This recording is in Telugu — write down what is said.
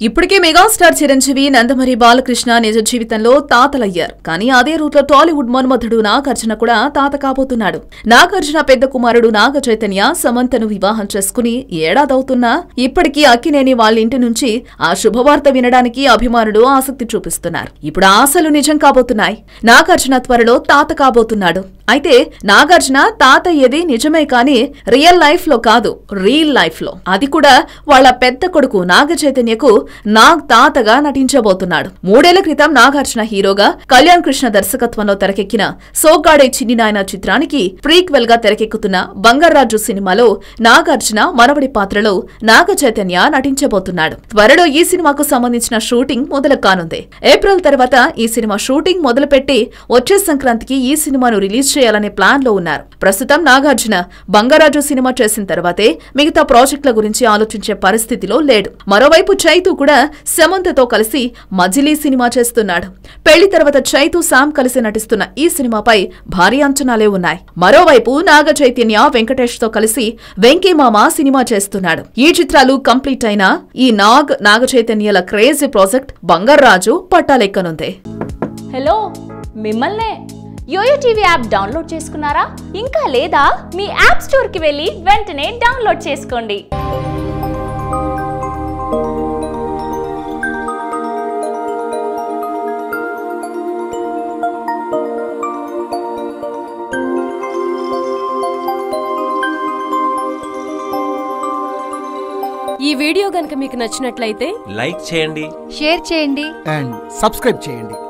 ఇప్పటికే మెగాస్టార్ చిరంజీవి నందమూరి బాలకృష్ణ నిజ జీవితంలో తాతలయ్యారు. కానీ అదే రూట్లో టాలీవుడ్ మన్మధుడు నాగార్జున కూడా తాత కాబోతున్నాడు. నాగార్జున పెద్ద కుమారుడు నాగ చైతన్య సమంతను వివాహం చేసుకుని ఏడాదవుతున్నా ఇప్పటికీ అక్కినేని వాళ్ళ ఇంటి నుంచి ఆ శుభవార్త వినడానికి అభిమానులు ఆసక్తి చూపిస్తున్నారు. ఇప్పుడు ఆశలు నిజం కాబోతున్నాయి. నాగార్జున త్వరలో తాత కాబోతున్నాడు. అయితే నాగార్జున తాత ఏది నిజమే కానీ రియల్ లైఫ్ లో కాదు, రియల్ లైఫ్ లో. అది కూడా వాళ్ల పెద్ద కొడుకు నాగ చైతన్యకు నాగ్ తాతగా నటించబోతున్నాడు. 3 ఏళ్ల క్రితం నాగార్జున హీరోగా కళ్యాణ్ కృష్ణ దర్శకత్వంలో తెరకెక్కిన సోగ్గాడే చిన్ని నాయన చిత్రానికి ప్రీక్వెల్ గా తెరకెక్కుతున్న బంగారాజు సినిమాలో నాగార్జున మనవడి పాత్రలో నాగ చైతన్య నటించబోతున్నాడు. త్వరలో ఈ సినిమాకు సంబంధించిన షూటింగ్ మొదలు కానుంది. ఏప్రిల్ తర్వాత ఈ సినిమా షూటింగ్ మొదలుపెట్టి వచ్చే సంక్రాంతికి ఈ సినిమాను రిలీజ్ చేయాలనే ప్లాన్ లో ఉన్నారు. ప్రస్తుతం నాగార్జున బంగారాజు సినిమా చేసిన తర్వాతే మిగతా ప్రాజెక్టుల గురించి ఆలోచించే పరిస్థితిలో లేడు. మరోవైపు చైతు కూడా సమంతతో కలిసి మజిలీ సినిమా చేస్తున్నాడు. పెళ్లి తర్వాత చైతు శామ్ కలిసి నటిస్తున్న ఈ సినిమాపై భారీ అంచనాలే ఉన్నాయి. మరోవైపు నాగ చైతన్య వెంకటేష్ తో కలిసి వెంకీమామ సినిమా చేస్తున్నాడు. ఈ చిత్రాలు కంప్లీట్ అయినా ఈ నాగ చైతన్యల క్రేజీ ప్రాజెక్ట్ బంగారాజు పట్టాలెక్కనుంది. హలో, మిమ్మల్నే యోయో టీవీ యాప్ డౌన్లోడ్ చేసుకున్నారా? ఇంకా లేదా? మీ యాప్ స్టోర్ కి వెళ్ళి వెంటనే డౌన్లోడ్ చేసుకోండి. ఈ వీడియో గనుక మీకు నచ్చినట్లయితే లైక్ చేయండి, షేర్ చేయండి అండ్ సబ్స్క్రైబ్ చేయండి.